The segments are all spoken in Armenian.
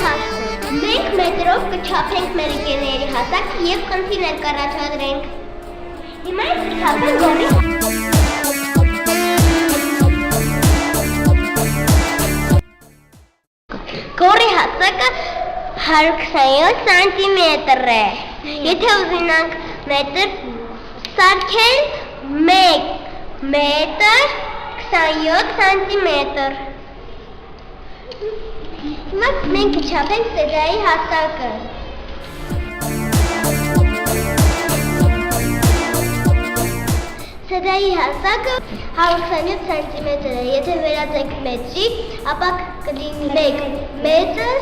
հասցնենք։ Մենք մետրով կչափենք մեր ընկերների հասակը և խնդիրներ կառաջադրենք։ Հիմա ես կչափեմ գորի։ Գորի հասակը 127 սանտիմետր է։ Եթե ուզենանք մետր սարքել 1 մետր 27 սանտիմետր։ Հիմա մենք կչափենք Սեդայի հասակը։ Սեդայի հասակը 127 սանտիմետր է, եթե վերածենք մետրի, ապա կլինի 1 մետր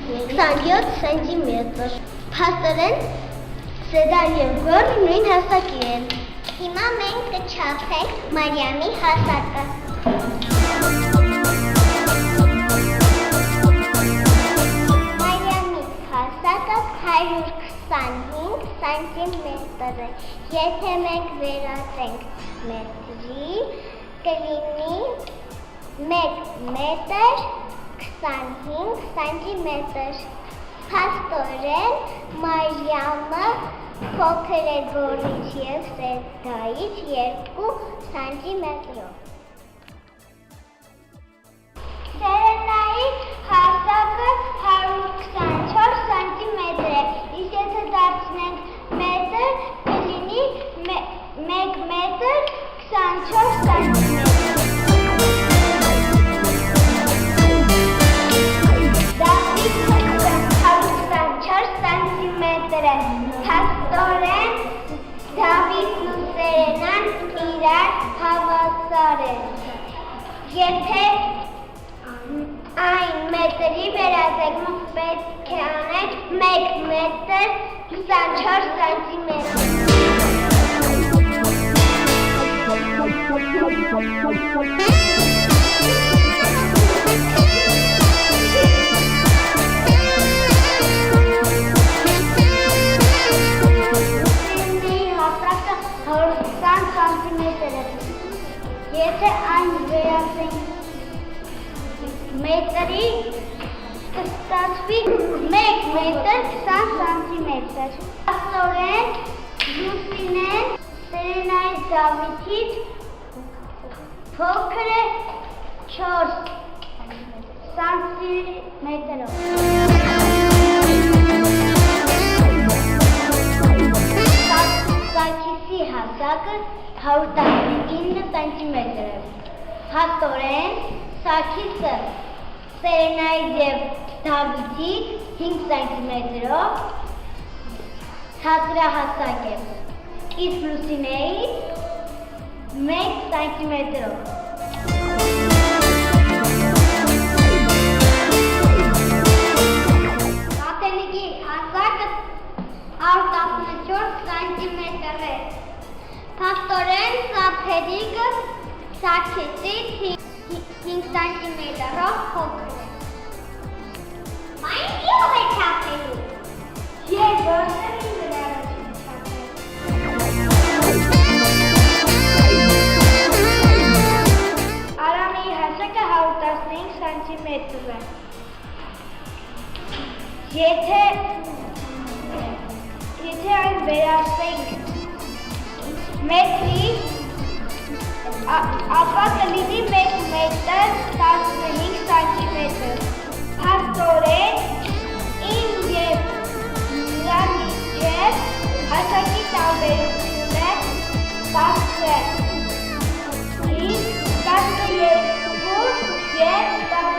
27 սանտիմետր։ Փաստորեն Սեդան և Գորը նույն հասակի են։ Հիմա մենք կչափենք Մարիամի հասակը։ Մարիամի հասակը 125 սանտիմետր է, եթե մենք վերածենք մետրի, կլինի 1 մետր 25 սանտիմետր։ Փաստորեն Մարիամը փոքր է Գորից և Սեդայից 2 սանտիմետրով։ Սերենայի հասակը 124 սանտիմետր է, իսկ եթե դարձնենք մետր, կլինի 1 մետր 24 սանտիմետր։ Փաստորեն Դավիթն ու Սերենան իրար հավասար են։ Եթե այն մետրի վերածենք, պետք է անենք 1 մետր 24 սանտիմետր։ Եթե այն վերածենք մետրի, կստացվի 1 մետր 20 սանտիմետր։ Փաստորեն Լուսինեն Սերենայի Դավիթից փոքր է 4 սանտիմետրով։ Սարգիսի հասակը 119 սանտիմետր է։ Փաստորեն Սարգիսը Սերենայի և Դավիթից 5 սանտիմետրով ցածրահասակ է, իսկ Լուսինեից 1 սանտիմետրով։ Կաթելիկի հասակը 114 սանտիմետր է։ Փաստորեն Սափերիկը Սարգիսից 5 սանտիմետրով փոքր է։ Այն ով է չափելու։ Ես որտեղ ինձ առաջին չափել։ Արամի հասակը 115 սանտիմետր է։ Եթե այն վերածենք մետրի, ապա կլինի 1 մետր 15 սանտիմետր։ Փաստորեն